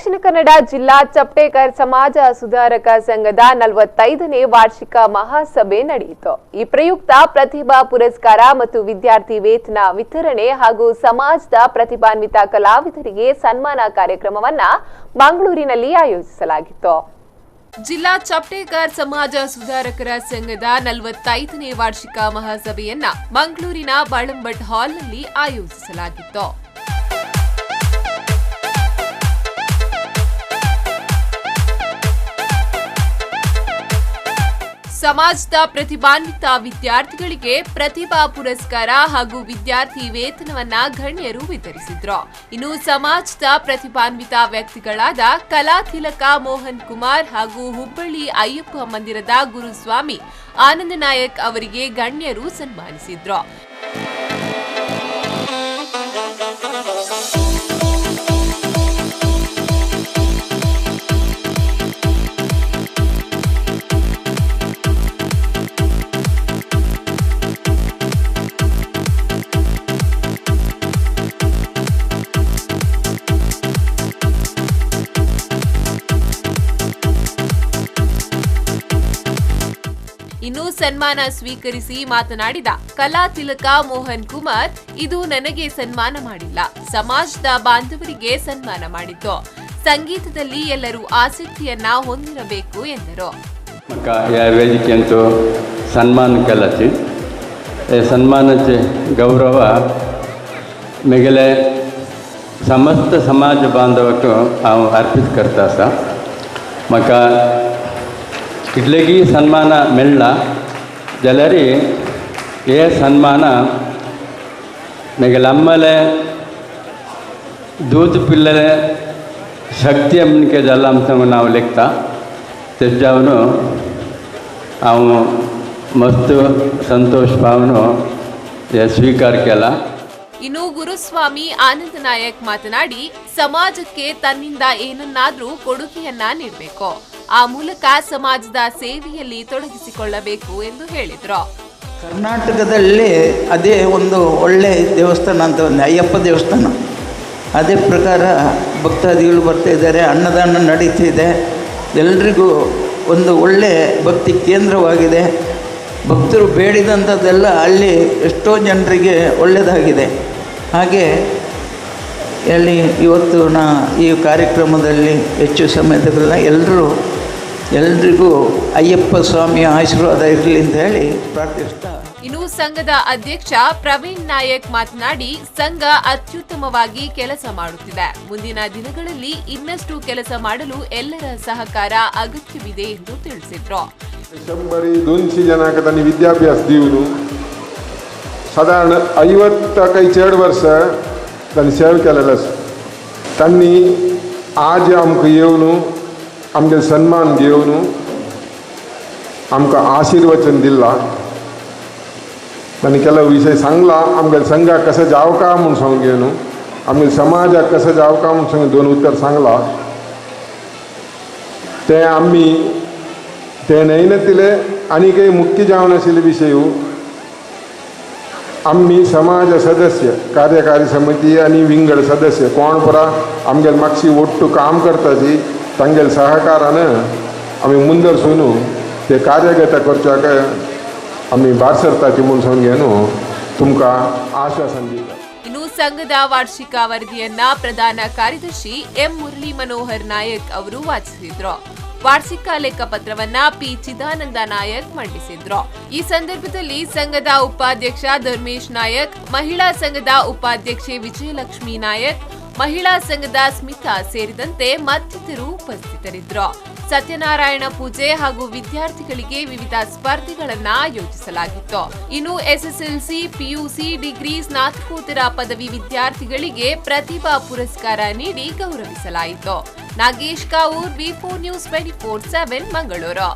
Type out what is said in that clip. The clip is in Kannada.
ದಕ್ಷಿಣ ಕನ್ನಡ ಜಿಲ್ಲಾ ಚಪ್ಟೇಕರ್ ಸಮಾಜ ಸುಧಾರಕ ಸಂಘದ 45ನೇ ವಾರ್ಷಿಕ ಮಹಾಸಭೆ ನಡೆಯಿತು। ಈ ಪ್ರಯುಕ್ತ ಪ್ರತಿಭಾ ಪುರಸ್ಕಾರ ಮತ್ತು ವಿದ್ಯಾರ್ಥಿ ವೇತನ ವಿತರಣೆ ಹಾಗೂ ಸಮಾಜದ ಪ್ರತಿಭಾನ್ವಿತ ಕಲಾವಿದರಿಗೆ ಸನ್ಮಾನ ಕಾರ್ಯಕ್ರಮವನ್ನು ಮಂಗಳೂರಿನಲ್ಲಿ ಆಯೋಜಿಸಲಾಗಿತ್ತು। ಜಿಲ್ಲಾ ಚಪ್ಟೇಕರ್ ಸಮಾಜ ಸುಧಾರಕರ ಸಂಘದ 45ನೇ ವಾರ್ಷಿಕ ಮಹಾಸಭೆಯನ್ನ ಮಂಗಳೂರಿನ ಬಳಂಬಟ್ ಹಾಲ್ನಲ್ಲಿ ಆಯೋಜಿಸಲಾಗಿತ್ತು। ಸಮಾಜದ ಪ್ರತಿಭಾನ್ವಿತ ವಿದ್ಯಾರ್ಥಿಗಳಿಗೆ ಪ್ರತಿಭಾ ಪುರಸ್ಕಾರ ಹಾಗೂ ವಿದ್ಯಾರ್ಥಿ ವೇತನವನ್ನ ಗಣ್ಯರು ವಿತರಿಸಿದ್ರು। ಇನ್ನು ಸಮಾಜದ ಪ್ರತಿಭಾನ್ವಿತ ವ್ಯಕ್ತಿಗಳಾದ ಕಲಾ ತಿಲಕ ಮೋಹನ್ ಕುಮಾರ್ ಹಾಗೂ ಹುಬ್ಬಳ್ಳಿ ಅಯ್ಯಪ್ಪ ಮಂದಿರದ ಗುರುಸ್ವಾಮಿ ಆನಂದ ನಾಯಕ್ ಅವರಿಗೆ ಗಣ್ಯರು ಸನ್ಮಾನಿಸಿದ್ರು। ಇನ್ನು ಸನ್ಮಾನ ಸ್ವೀಕರಿಸಿ ಮಾತನಾಡಿದ ಕಲಾ ತಿಲಕ ಮೋಹನ್ ಕುಮಾರ್, ಇದು ನನಗೆ ಸನ್ಮಾನ ಮಾಡಿಲ್ಲ, ಸಮಾಜದ ಬಾಂಧವರಿಗೆ ಸನ್ಮಾನ ಮಾಡಿದ್ದು, ಸಂಗೀತದಲ್ಲಿ ಎಲ್ಲರೂ ಆಸಕ್ತಿಯನ್ನ ಹೊಂದಿರಬೇಕು ಎಂದರು। ವೇದಿಕೆಯಂತೂ ಸನ್ಮಾನ केलाची सन्मानाचे गौरव मेगले समस्त समाज बांधवाक हांव अर्पीत करता आसा। म्हाका कितलेगी सन्मान मेळ्ळा जाल्यार हे सन्मान मेगेले अम्मले दूध पिल्लेले शक्ती अमके जाला आमचो नांव लेखता तेजावन हांव मस्त संतोष पावन हे स्वीकार केला। ಇನ್ನು ಗುರುಸ್ವಾಮಿ ಆನಂದ ನಾಯಕ್ ಮಾತನಾಡಿ, ಸಮಾಜಕ್ಕೆ ತನ್ನಿಂದ ಏನನ್ನಾದರೂ ಕೊಡುಗೆಯನ್ನ ನೀಡಬೇಕು, ಆ ಮೂಲಕ ಸಮಾಜದ ಸೇವೆಯಲ್ಲಿ ತೊಡಗಿಸಿಕೊಳ್ಳಬೇಕು ಎಂದು ಹೇಳಿದರು। ಕರ್ನಾಟಕದಲ್ಲಿ ಅದೇ ಒಂದು ಒಳ್ಳೆ ದೇವಸ್ಥಾನ ಅಂತ ಒಂದು ಅಯ್ಯಪ್ಪ ದೇವಸ್ಥಾನ, ಅದೇ ಪ್ರಕಾರ ಭಕ್ತಾದಿಗಳು ಬರ್ತಾ ಇದ್ದಾರೆ, ಅನ್ನದಾನ ನಡೀತಿದೆ, ಎಲ್ರಿಗೂ ಒಂದು ಒಳ್ಳೆ ಭಕ್ತಿ ಕೇಂದ್ರವಾಗಿದೆ, ಭಕ್ತರು ಬೇಡಿದಂಥದ್ದೆಲ್ಲ ಅಲ್ಲಿ ಎಷ್ಟೋ ಜನರಿಗೆ ಒಳ್ಳೆಯದಾಗಿದೆ। ಹಾಗೆ ಅಲ್ಲಿ ಇವತ್ತು ಈ ಕಾರ್ಯಕ್ರಮದಲ್ಲಿ ಹೆಚ್ಚು ಸಮಯದಲ್ಲ ಎಲ್ರಿಗೂ ಅಯ್ಯಪ್ಪ ಸ್ವಾಮಿಯ ಆಶೀರ್ವಾದ ಇರಲಿ ಅಂತ ಹೇಳಿ ಪ್ರಾರ್ಥಿಸ್ತಾ, ಇನ್ನು ಸಂಘದ ಅಧ್ಯಕ್ಷ ಪ್ರವೀಣ್ ನಾಯಕ್ ಮಾತನಾಡಿ, ಸಂಘ ಅತ್ಯುತ್ತಮವಾಗಿ ಕೆಲಸ ಮಾಡುತ್ತಿದೆ, ಮುಂದಿನ ದಿನಗಳಲ್ಲಿ ಇನ್ನಷ್ಟು ಕೆಲಸ ಮಾಡಲು ಎಲ್ಲರ ಸಹಕಾರ ಅಗತ್ಯವಿದೆ ಎಂದು ತಿಳಿಸಿದ್ರು। 100-200 जनांक त्यांनी विद्याभ्यास दिवन साधारण 50 काही चड वर्ष त्यांनी सेवा केलेलो आसा। त्यांनी आज आमकां येवन आमगे सन्मान घेवन आमकां आशीर्वचन दिला। त्यांनी केलो विषय सांगला, आमगे संघाक कसं जावका म्हणून सांगून आमगे समाजाक कसं जावका म्हणून सांगून 2 उत्तर सांगला। ते आम्ही ते नैनतिले आणि काही मुख्य जावन आशिल्ले विशय आम्ही समाज सदस्य कार्यकारी समिती आणि विंगड सदस्य कोण परा आमगे मागची ಒಟ್ಟು काम करताची तांगेल सहकारान आम्ही ಮುಂದರ್ಸೂन ते कार्यगत करच्याक आम्ही भार सरताची म्हणून सांगेन तुमका आश्वासन दिता। ಇನ್ನು ಸಂಘದ ವಾರ್ಷಿಕ ವರದಿಯನ್ನ ಪ್ರಧಾನ ಕಾರ್ಯದರ್ಶಿ ಎಂ ಮುರಳಿ ಮನೋಹರ್ ನಾಯಕ್ ಅವರು ವಾಚಿಸಿದ್ರು। ವಾರ್ಷಿಕ ಲೆಕ್ಕಪತ್ರವನ್ನ ಪಿ ಚಿದಾನಂದ ನಾಯಕ್ ಮಂಡಿಸಿದ್ರು। ಈ ಸಂದರ್ಭದಲ್ಲಿ ಸಂಘದ ಉಪಾಧ್ಯಕ್ಷ ಧರ್ಮೇಶ್ ನಾಯಕ್, ಮಹಿಳಾ ಸಂಘದ ಉಪಾಧ್ಯಕ್ಷೆ ವಿಜಯಲಕ್ಷ್ಮಿ ನಾಯಕ್, ಮಹಿಳಾ ಸಂಘದ ಸ್ಮಿತಾ ಸೇರಿದಂತೆ ಮತ್ತಿತರರು ಉಪಸ್ಥಿತರಿದ್ದರು। ಸತ್ಯನಾರಾಯಣ ಪೂಜೆ ಹಾಗೂ ವಿದ್ಯಾರ್ಥಿಗಳಿಗೆ ವಿವಿಧ ಸ್ಪರ್ಧೆಗಳನ್ನು ಆಯೋಜಿಸಲಾಗಿತ್ತು। ಇನ್ನು ಎಸ್ಎಸ್ಎಲ್ಸಿ, ಪಿಯುಸಿ, ಡಿಗ್ರಿ, ಸ್ನಾತಕೋತ್ತರ ಪದವಿ ವಿದ್ಯಾರ್ಥಿಗಳಿಗೆ ಪ್ರತಿಭಾ ಪುರಸ್ಕಾರ ನೀಡಿ ಗೌರವಿಸಲಾಯಿತು। ನಾಗೇಶ್ ಕಾವೂರ್, ವಿ4 ನ್ಯೂಸ್ 24/7 ಮಂಗಳೂರು।